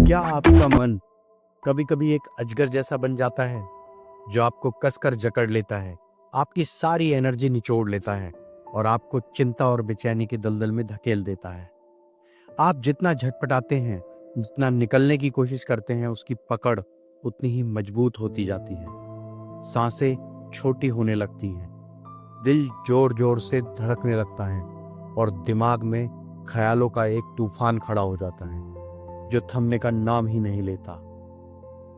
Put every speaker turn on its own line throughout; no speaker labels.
क्या आपका मन कभी कभी एक अजगर जैसा बन जाता है जो आपको कसकर जकड़ लेता है, आपकी सारी एनर्जी निचोड़ लेता है और आपको चिंता और बेचैनी के दलदल में धकेल देता है। आप जितना झटपटाते हैं, जितना निकलने की कोशिश करते हैं, उसकी पकड़ उतनी ही मजबूत होती जाती है। सांसें छोटी होने लगती हैं, दिल जोर जोर से धड़कने लगता है और दिमाग में ख्यालों का एक तूफान खड़ा हो जाता है जो थमने का नाम ही नहीं लेता।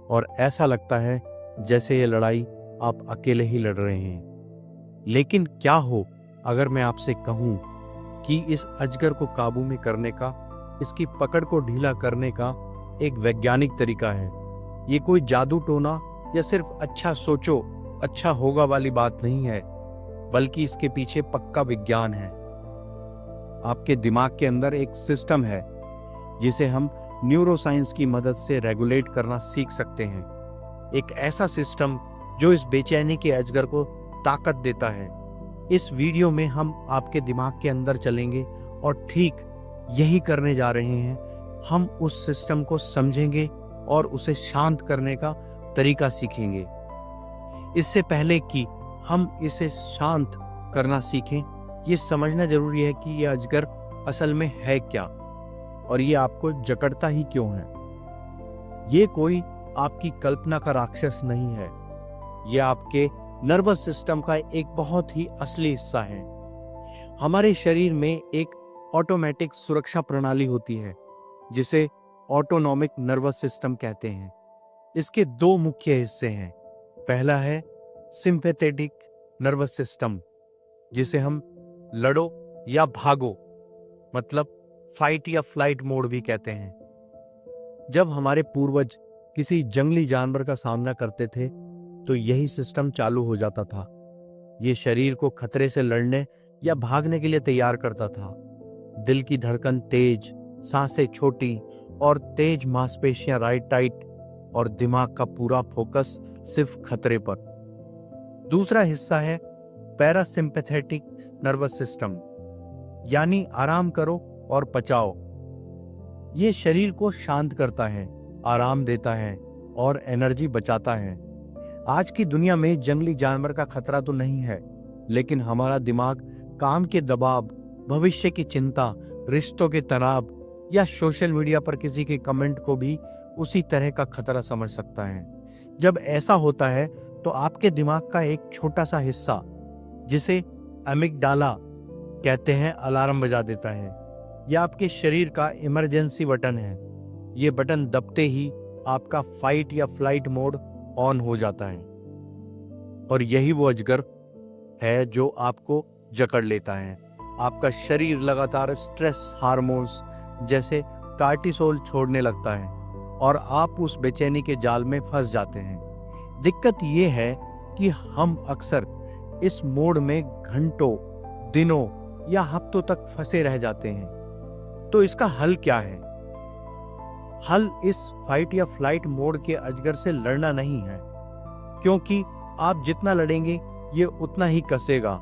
और ऐसा लगता है जैसे ये लड़ाई आप अकेले ही लड़ रहे हैं। लेकिन क्या हो अगर मैं आपसे कहूं कि इस अजगर को काबू में करने का, इसकी पकड़ को ढीला करने का एक वैज्ञानिक तरीका है। ये कोई जादू टोना या सिर्फ अच्छा सोचो अच्छा होगा वाली बात नहीं है, बल्कि इसके पीछे पक्का विज्ञान है। आपके दिमाग के अंदर एक सिस्टम है जिसे हम न्यूरोसाइंस की मदद से रेगुलेट करना सीख सकते हैं। एक ऐसा सिस्टम जो इस बेचैनी के अजगर को ताकत देता है। इस वीडियो में हम आपके दिमाग के अंदर चलेंगे और ठीक यही करने जा रहे हैं। हम उस सिस्टम को समझेंगे और उसे शांत करने का तरीका सीखेंगे। इससे पहले कि हम इसे शांत करना सीखें, ये समझना जरूरी है कि यह अजगर असल में है क्या और ये आपको जकड़ता ही क्यों है। ये कोई आपकी कल्पना का राक्षस नहीं है, ये आपके नर्वस सिस्टम का एक बहुत ही असली हिस्सा है। हमारे शरीर में एक ऑटोमेटिक सुरक्षा प्रणाली होती है जिसे ऑटोनॉमिक नर्वस सिस्टम कहते हैं। इसके दो मुख्य हिस्से हैं। पहला है सिंपैथेटिक नर्वस सिस्टम, जिसे हम लड़ो या भागो मतलब फाइट या फ्लाइट मोड भी कहते हैं। जब हमारे पूर्वज किसी जंगली जानवर का सामना करते थे तो यही सिस्टम चालू हो जाता था। ये शरीर को खतरे से लड़ने या भागने के लिए तैयार करता था। दिल की धड़कन तेज, सांसें छोटी और तेज मांसपेशियां राइट टाइट और दिमाग का पूरा फोकस सिर्फ खतरे पर। दूसरा हिस्सा है पैरासिम्पैथेटिक नर्वस सिस्टम, यानी आराम करो और पचाओ। ये शरीर को शांत करता है, आराम देता है और एनर्जी बचाता है। आज की दुनिया में जंगली जानवर का खतरा तो नहीं है, लेकिन हमारा दिमाग काम के दबाव, भविष्य की चिंता, रिश्तों के तनाव या सोशल मीडिया पर किसी के कमेंट को भी उसी तरह का खतरा समझ सकता है। जब ऐसा होता है तो आपके दिमाग का एक छोटा सा हिस्सा, जिसे अमिगडाला कहते हैं, अलार्म बजा देता है। यह आपके शरीर का इमरजेंसी बटन है। ये बटन दबते ही आपका फाइट या फ्लाइट मोड ऑन हो जाता है और यही वो अजगर है जो आपको जकड़ लेता है। आपका शरीर लगातार स्ट्रेस हार्मोन्स जैसे कार्टिसोल छोड़ने लगता है और आप उस बेचैनी के जाल में फंस जाते हैं। दिक्कत ये है कि हम अक्सर इस मोड में घंटों, दिनों या हफ्तों तक फंसे रह जाते हैं। तो इसका हल क्या है? हल इस फाइट या फ्लाइट मोड के अजगर से लड़ना नहीं है, क्योंकि आप जितना लड़ेंगे ये उतना ही कसेगा।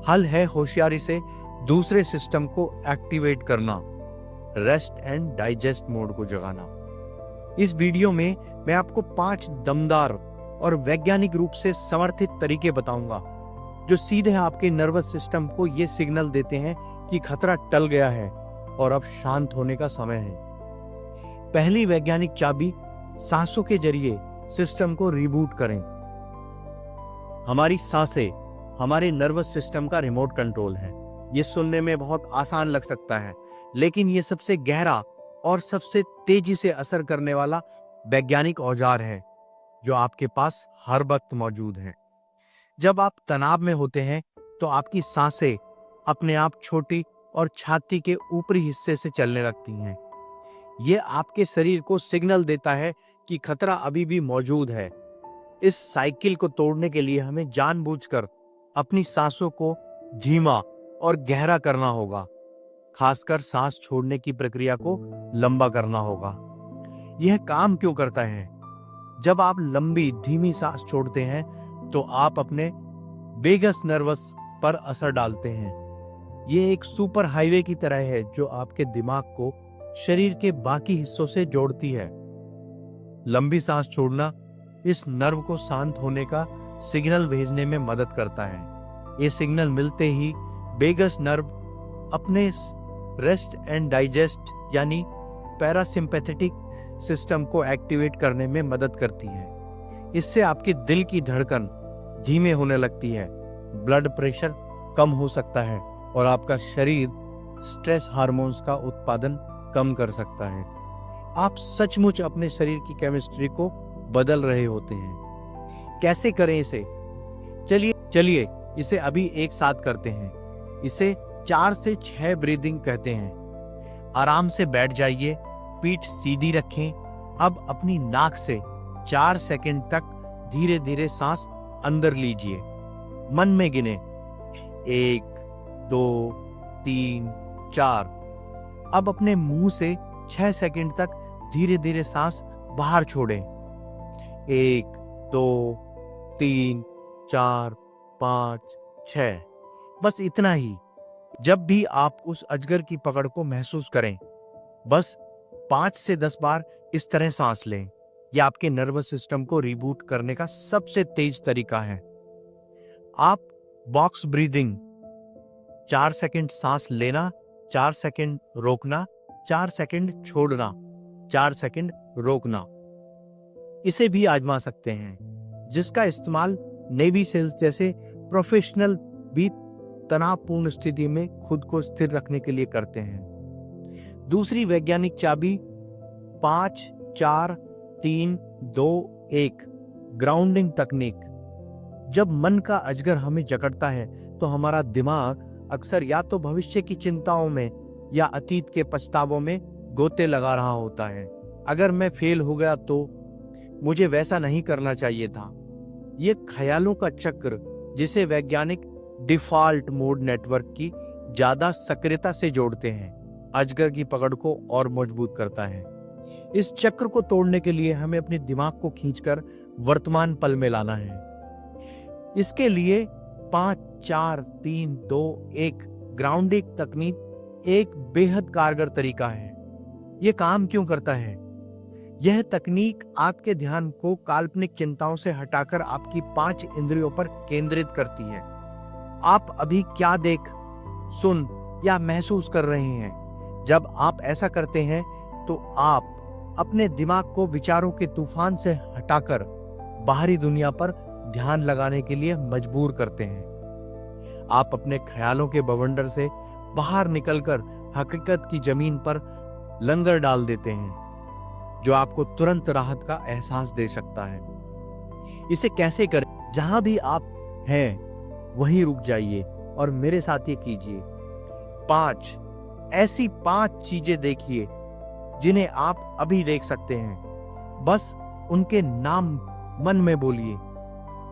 हल है होशियारी से दूसरे सिस्टम को एक्टिवेट करना, रेस्ट एंड डाइजेस्ट मोड को जगाना। इस वीडियो में मैं आपको 5 दमदार और वैज्ञानिक रूप से समर्थित तरीके बताऊंगा जो सीधे आपके नर्वस सिस्टम को ये सिग्नल देते हैं कि खतरा टल गया है और अब शांत होने का समय है। पहली वैज्ञानिक चाबी, सांसों के जरिए सिस्टम को रिबूट करें। हमारी सांसें हमारे नर्वस सिस्टम का रिमोट कंट्रोल है। ये सुनने में बहुत आसान लग सकता है, लेकिन ये सबसे गहरा और सबसे तेजी से असर करने वाला वैज्ञानिक औजार है जो आपके पास हर वक्त मौजूद है। जब आप तनाव में होते हैं तो आपकी सांसें अपने आप छोटी और छाती के ऊपरी हिस्से से चलने लगती हैं। ये आपके शरीर को सिग्नल देता है कि खतरा अभी भी मौजूद है। इस साइकिल को तोड़ने के लिए हमें जानबूझकर अपनी सांसों को धीमा और गहरा करना होगा, खासकर सांस छोड़ने की प्रक्रिया को लंबा करना होगा। यह काम क्यों करता है? जब आप लंबी धीमी सांस छोड़ते हैं तो आप अपने वेगस नर्वस पर असर डालते हैं। ये एक सुपर हाईवे की तरह है जो आपके दिमाग को शरीर के बाकी हिस्सों से जोड़ती है। लंबी सांस छोड़ना इस नर्व को शांत होने का सिग्नल भेजने में मदद करता है। ये सिग्नल मिलते ही वेगस नर्व अपने रेस्ट एंड डाइजेस्ट यानी पैरासिम्पैथेटिक सिस्टम को एक्टिवेट करने में मदद करती है। इससे आपके दिल की धड़कन धीमे होने लगती है, ब्लड प्रेशर कम हो सकता है और आपका शरीर स्ट्रेस हार्मोन्स का उत्पादन कम कर सकता है। आप सचमुच अपने शरीर की केमिस्ट्री को बदल रहे होते हैं। कैसे करें इसे? चलिए इसे अभी एक साथ करते हैं। इसे 4 से 6 ब्रीदिंग कहते हैं। आराम से बैठ जाइए, पीठ सीधी रखें। अब अपनी नाक से 4 सेकंड तक धीरे धीरे सांस अंदर लीजिए। मन में गिने 1 2 3 4। अब अपने मुंह से 6 सेकंड तक धीरे धीरे सांस बाहर छोड़ें। 1 2 3 4 5 6। बस इतना ही। जब भी आप उस अजगर की पकड़ को महसूस करें, बस 5 से 10 बार इस तरह सांस लें। यह आपके नर्वस सिस्टम को रिबूट करने का सबसे तेज तरीका है। आप बॉक्स ब्रीदिंग 4 सेकंड सांस लेना, 4 सेकंड रोकना, 4 सेकंड छोड़ना, 4 सेकंड रोकना, इसे भी आजमा सकते हैं, जिसका इस्तेमाल नेवी सेल्स जैसे प्रोफेशनल भी तनावपूर्ण स्थिति में खुद को स्थिर रखने के लिए करते हैं। दूसरी वैज्ञानिक चाबी 5 4 3 2 1 ग्राउंडिंग तकनीक। जब मन का अजगर हमें जकड़ता है तो हमारा दिमाग अक्सर या तो भविष्य की चिंताओं में या अतीत के पछतावों में गोते लगा रहा होता है। अगर मैं फेल हो गया तो मुझे वैसा नहीं करना चाहिए था। ये ख्यालों का चक्र, जिसे वैज्ञानिक डिफॉल्ट मोड नेटवर्क की ज्यादा सक्रियता से जोड़ते हैं, अजगर की पकड़ को और मजबूत करता है। इस चक्र को तोड़ने के लिए हमें अपने दिमाग को खींचकर वर्तमान पल में लाना है। इसके लिए 5 4 3 2 1 ग्राउंडिंग तकनीक एक बेहद कारगर तरीका है। यह काम क्यों करता है? यह तकनीक आपके ध्यान को काल्पनिक चिंताओं से हटाकर आपकी 5 इंद्रियों पर केंद्रित करती है। आप अभी क्या देख, सुन या महसूस कर रहे हैं? जब आप ऐसा करते हैं तो आप अपने दिमाग को विचारों के तूफान से हटाकर बाहरी दुनिया पर ध्यान लगाने के लिए मजबूर करते हैं। आप अपने ख्यालों के बवंडर से बाहर निकलकर हकीकत की जमीन पर लंगर डाल देते हैं, जो आपको तुरंत राहत का एहसास दे सकता है। इसे कैसे करें? जहां भी आप हैं वहीं रुक जाइए और मेरे साथ ये कीजिए। 5 ऐसी 5 चीजें देखिए जिन्हें आप अभी देख सकते हैं। बस उनके नाम मन में बोलिए।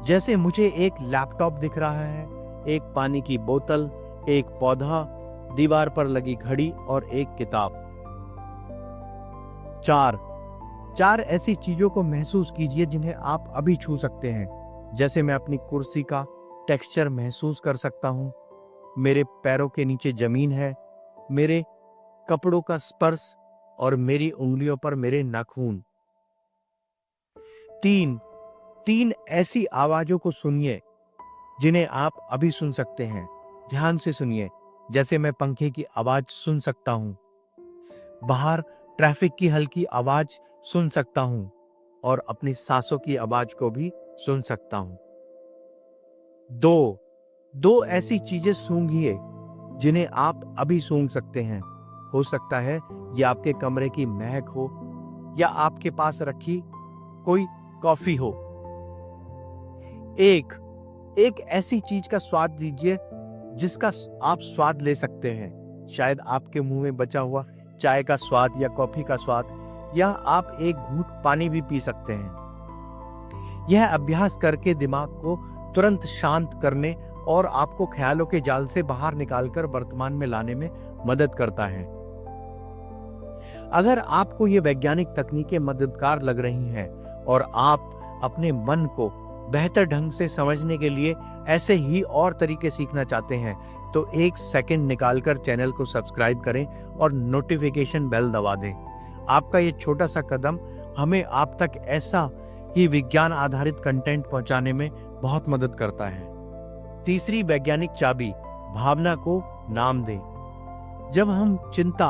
जैसे मुझे एक लैपटॉप दिख रहा है, एक पानी की बोतल, एक पौधा, दीवार पर लगी घड़ी और एक किताब। 4 ऐसी चीजों को महसूस कीजिए जिन्हें आप अभी छू सकते हैं। जैसे मैं अपनी कुर्सी का टेक्सचर महसूस कर सकता हूं, मेरे पैरों के नीचे जमीन है, मेरे कपड़ों का स्पर्श और मेरी उंगलियों पर मेरे नाखून। 3 ऐसी आवाजों को सुनिए जिन्हें आप अभी सुन सकते हैं। ध्यान से सुनिए। जैसे मैं पंखे की आवाज सुन सकता हूं, बाहर ट्रैफिक की हल्की आवाज सुन सकता हूं और अपनी सांसों की आवाज को भी सुन सकता हूं। 2 ऐसी चीजें सूंघिए जिन्हें आप अभी सूंघ सकते हैं। हो सकता है ये आपके कमरे की महक हो या आपके पास रखी कोई कॉफी हो। 1 ऐसी चीज का स्वाद लीजिए जिसका आप स्वाद ले सकते हैं। शायद आपके मुंह में बचा हुआ चाय का स्वाद या कॉफी का स्वाद, या आप एक घूंट पानी भी पी सकते हैं। यह अभ्यास करके दिमाग को तुरंत शांत करने और आपको ख्यालों के जाल से बाहर निकालकर वर्तमान में लाने में मदद करता है। अगर आपको ये वैज्ञानिक तकनीकें मददगार लग रही हैं और आप अपने मन को बेहतर ढंग से समझने के लिए ऐसे ही और तरीके सीखना चाहते हैं, तो 1 सेकंड निकालकर चैनल को सब्सक्राइब करें और नोटिफिकेशन बेल दबा दें। आपका ये छोटा सा कदम हमें आप तक ऐसा ही विज्ञान आधारित कंटेंट पहुंचाने में बहुत मदद करता है। तीसरी वैज्ञानिक चाबी, भावना को नाम दें। जब हम चिंता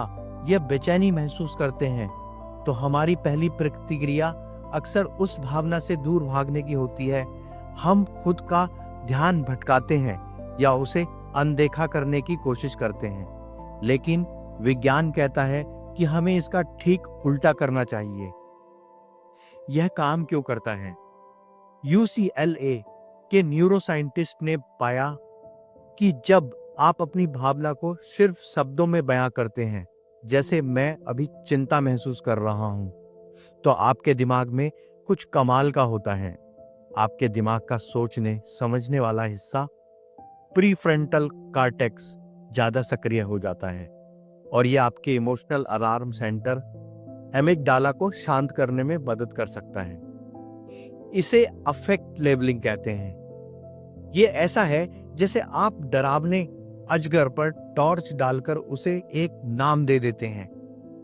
या बेचैनी महसूस करते हैं तो हमारी पहली प्रतिक्रिया अक्सर उस भावना से दूर भागने की होती है। हम खुद का ध्यान भटकाते हैं या उसे अनदेखा करने की कोशिश करते हैं। लेकिन विज्ञान कहता है कि हमें इसका ठीक उल्टा करना चाहिए। यह काम क्यों करता है? UCLA के न्यूरोसाइंटिस्ट ने पाया कि जब आप अपनी भावना को सिर्फ शब्दों में बयां करते हैं, जैसे मैं अभी चिंता महसूस कर रहा हूं, तो आपके दिमाग में कुछ कमाल का होता है। आपके दिमाग का सोचने समझने वाला हिस्सा, प्रीफ्रंटल कॉर्टेक्स, ज्यादा सक्रिय हो जाता है और यह आपके इमोशनल अलार्म सेंटर एमिगडाला को शांत करने में मदद कर सकता है। इसे अफेक्ट लेबलिंग कहते हैं। यह ऐसा है जैसे आप डरावने अजगर पर टॉर्च डालकर उसे एक नाम दे देते हैं।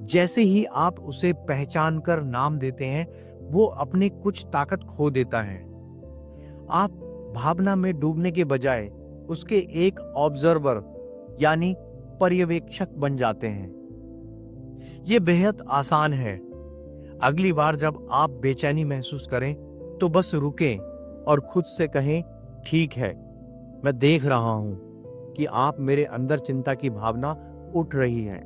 जैसे ही आप उसे पहचान कर नाम देते हैं, वो अपनी कुछ ताकत खो देता है। आप भावना में डूबने के बजाय उसके एक ऑब्जर्वर यानी पर्यवेक्षक बन जाते हैं। ये बेहद आसान है। अगली बार जब आप बेचैनी महसूस करें तो बस रुकें और खुद से कहें, ठीक है, मैं देख रहा हूं कि आप मेरे अंदर चिंता की भावना उठ रही है,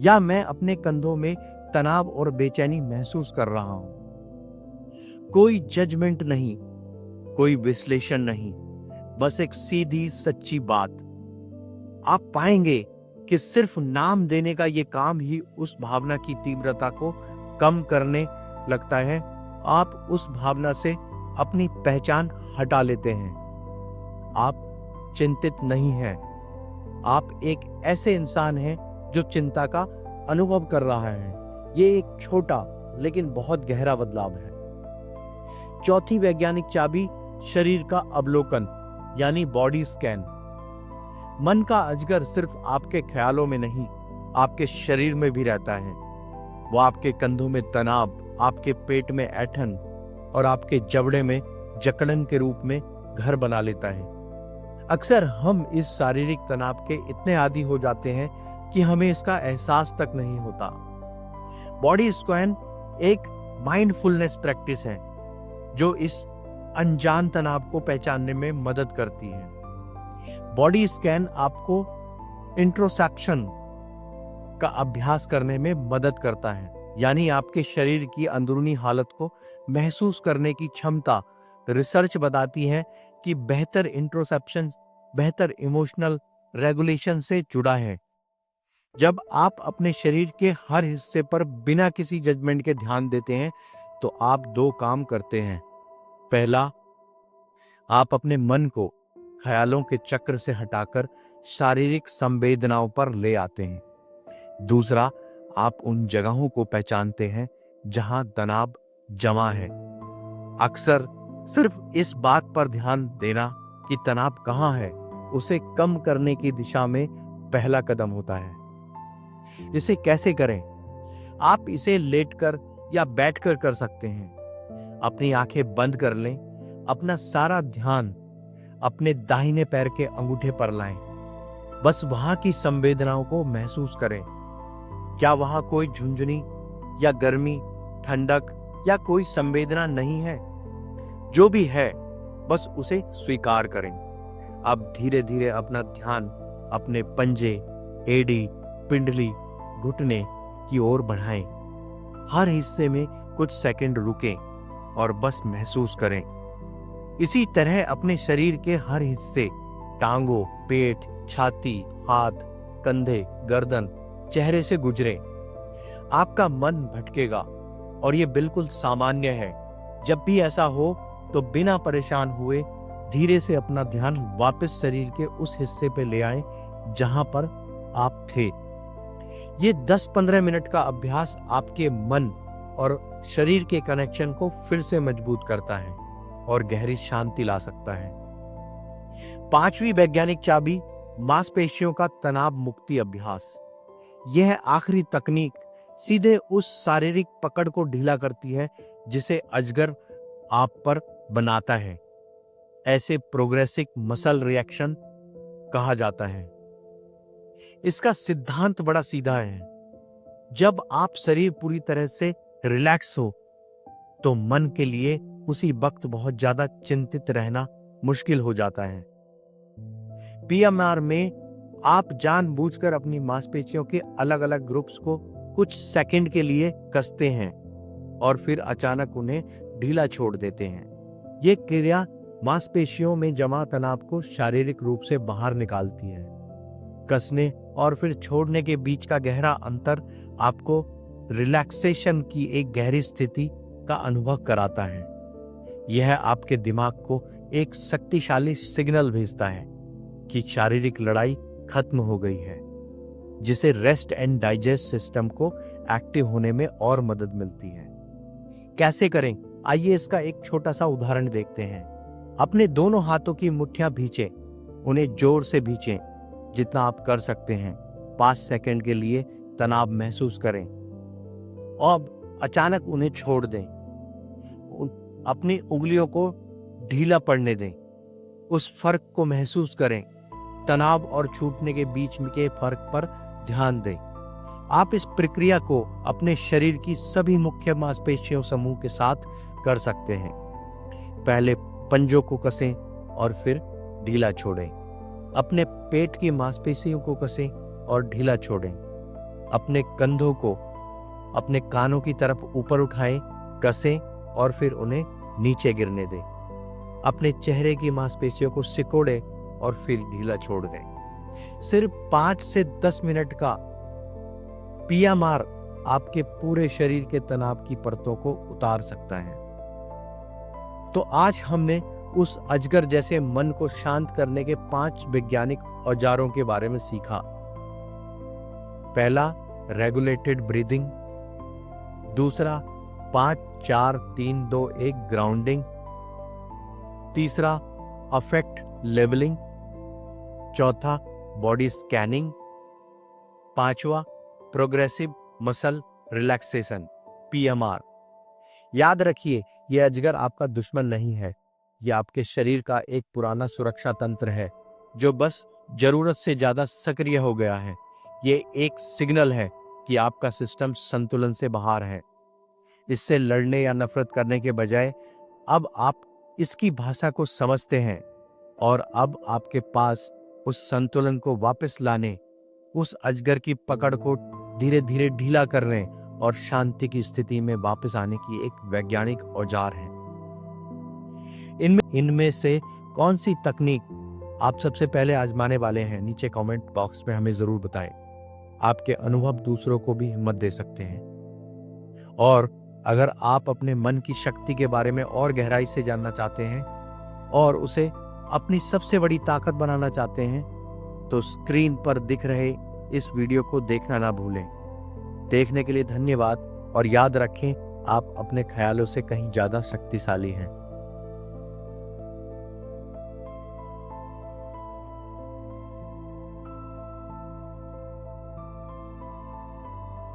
या मैं अपने कंधों में तनाव और बेचैनी महसूस कर रहा हूं। कोई जजमेंट नहीं, कोई विश्लेषण नहीं, बस एक सीधी सच्ची बात। आप पाएंगे कि सिर्फ नाम देने का ये काम ही उस भावना की तीव्रता को कम करने लगता है। आप उस भावना से अपनी पहचान हटा लेते हैं। आप चिंतित नहीं हैं, आप एक ऐसे इंसान हैं जो चिंता का अनुभव कर रहा है। ये एक छोटा लेकिन बहुत गहरा बदलाव है। चौथी वैज्ञानिक चाबी, शरीर का अवलोकन यानी बॉडी स्कैन। मन का अजगर सिर्फ आपके ख्यालों में नहीं, आपके शरीर में भी रहता है। वो आपके कंधों में तनाव, आपके पेट में ऐंठन और आपके जबड़े में जकड़न के रूप में घर बना लेता है। अक्सर हम इस शारीरिक तनाव के इतने आदी हो जाते हैं कि हमें इसका एहसास तक नहीं होता। बॉडी स्कैन एक माइंडफुलनेस प्रैक्टिस है जो इस अनजान तनाव को पहचानने में मदद करती है। बॉडी स्कैन आपको इंट्रोस्पेक्शन का अभ्यास करने में मदद करता है, यानी आपके शरीर की अंदरूनी हालत को महसूस करने की क्षमता। रिसर्च बताती है कि बेहतर इंट्रोस्पेक्शन बेहतर इमोशनल रेगुलेशन से जुड़ा है। जब आप अपने शरीर के हर हिस्से पर बिना किसी जजमेंट के ध्यान देते हैं तो आप दो काम करते हैं। पहला, आप अपने मन को ख्यालों के चक्र से हटाकर शारीरिक संवेदनाओं पर ले आते हैं। दूसरा, आप उन जगहों को पहचानते हैं जहां तनाव जमा है। अक्सर सिर्फ इस बात पर ध्यान देना कि तनाव कहां है, उसे कम करने की दिशा में पहला कदम होता है। इसे कैसे करें? आप इसे लेटकर या बैठकर कर सकते हैं। अपनी आंखें बंद कर लें, अपना सारा ध्यान अपने दाहिने पैर के अंगूठे पर लाएं। बस वहां की संवेदनाओं को महसूस करें। क्या वहां कोई झुंझुनी या गर्मी, ठंडक या कोई संवेदना नहीं है? जो भी है, बस उसे स्वीकार करें। अब धीरे धीरे अपना ध्यान अपने पंजे, एड़ी, पिंडली, घुटने की ओर बढ़ाएं। हर हिस्से में कुछ सेकंड रुकें और बस महसूस करें। इसी तरह अपने शरीर के हर हिस्से, टांगों, पेट, छाती, हाथ, कंधे, गर्दन, चेहरे से गुजरें। आपका मन भटकेगा और ये बिल्कुल सामान्य है। जब भी ऐसा हो तो बिना परेशान हुए धीरे से अपना ध्यान वापस शरीर के उस हिस्से पे ले आएं जहां पर आप थे। ये 10-15 मिनट का अभ्यास आपके मन और शरीर के कनेक्शन को फिर से मजबूत करता है और गहरी शांति ला सकता है। पांचवी वैज्ञानिक चाबी, मांसपेशियों का तनाव मुक्ति अभ्यास। यह आखिरी तकनीक सीधे उस शारीरिक पकड़ को ढीला करती है जिसे अजगर आप पर बनाता है। ऐसे प्रोग्रेसिव मसल रिएक्शन कहा जाता है। इसका सिद्धांत बड़ा सीधा है। जब आप शरीर पूरी तरह से रिलैक्स हो तो मन के लिए उसी वक्त बहुत ज्यादा चिंतित रहना मुश्किल हो जाता है। पीएमआर में आप जानबूझकर अपनी मांसपेशियों के अलग अलग ग्रुप्स को कुछ सेकंड के लिए कसते हैं और फिर अचानक उन्हें ढीला छोड़ देते हैं। ये क्रिया मांसपेशियों में जमा तनाव को शारीरिक रूप से बाहर निकालती है। कसने और फिर छोड़ने के बीच का गहरा अंतर आपको रिलैक्सेशन की एक गहरी स्थिति का अनुभव कराता है। यह आपके दिमाग को एक शक्तिशाली सिग्नल भेजता है कि शारीरिक लड़ाई खत्म हो गई है, जिसे रेस्ट एंड डाइजेस्ट सिस्टम को एक्टिव होने में और मदद मिलती है। कैसे करें? आइए इसका एक छोटा सा उदाहरण देखते हैं। अपने दोनों हाथों की मुट्ठियां भींचें, उन्हें जोर से भींचें जितना आप कर सकते हैं। 5 सेकंड के लिए तनाव महसूस करें और अचानक उन्हें छोड़ दें। अपनी उंगलियों को ढीला पड़ने दें। उस फर्क को महसूस करें। तनाव और छूटने के बीच के फर्क पर ध्यान दें। आप इस प्रक्रिया को अपने शरीर की सभी मुख्य मांसपेशियों समूह के साथ कर सकते हैं। पहले पंजों को कसें और फिर ढीला छोड़ें। अपने पेट की मांसपेशियों को कसें और ढीला छोड़ें। अपने कंधों को अपने कानों की तरफ ऊपर उठाएं, कसें और फिर उन्हें नीचे गिरने दें। अपने चेहरे की मांसपेशियों को सिकोड़ें और फिर ढीला छोड़ दें। सिर्फ 5 से 10 मिनट का पीएमआर आपके पूरे शरीर के तनाव की परतों को उतार सकता है। तो आज हमने उस अजगर जैसे मन को शांत करने के 5 वैज्ञानिक औजारों के बारे में सीखा। पहला, रेगुलेटेड ब्रीदिंग। दूसरा, 5 4 3 2 1 ग्राउंडिंग। तीसरा, अफेक्ट लेवलिंग। चौथा, बॉडी स्कैनिंग। पांचवा, प्रोग्रेसिव मसल रिलैक्सेशन, पीएमआर। याद रखिए, यह अजगर आपका दुश्मन नहीं है। यह आपके शरीर का एक पुराना सुरक्षा तंत्र है जो बस जरूरत से ज्यादा सक्रिय हो गया है। ये एक सिग्नल है कि आपका सिस्टम संतुलन से बाहर है। इससे लड़ने या नफरत करने के बजाय अब आप इसकी भाषा को समझते हैं और अब आपके पास उस संतुलन को वापस लाने, उस अजगर की पकड़ को धीरे धीरे ढीला करने और शांति की स्थिति में वापस आने की एक वैज्ञानिक औजार है। इनमें से कौन सी तकनीक आप सबसे पहले आजमाने वाले हैं? नीचे कमेंट बॉक्स में हमें जरूर बताएं। आपके अनुभव दूसरों को भी हिम्मत दे सकते हैं। और अगर आप अपने मन की शक्ति के बारे में और गहराई से जानना चाहते हैं और उसे अपनी सबसे बड़ी ताकत बनाना चाहते हैं, तो स्क्रीन पर दिख रहे इस वीडियो को देखना ना भूलें। देखने के लिए धन्यवाद और याद रखें, आप अपने ख्यालों से कहीं ज्यादा शक्तिशाली हैं।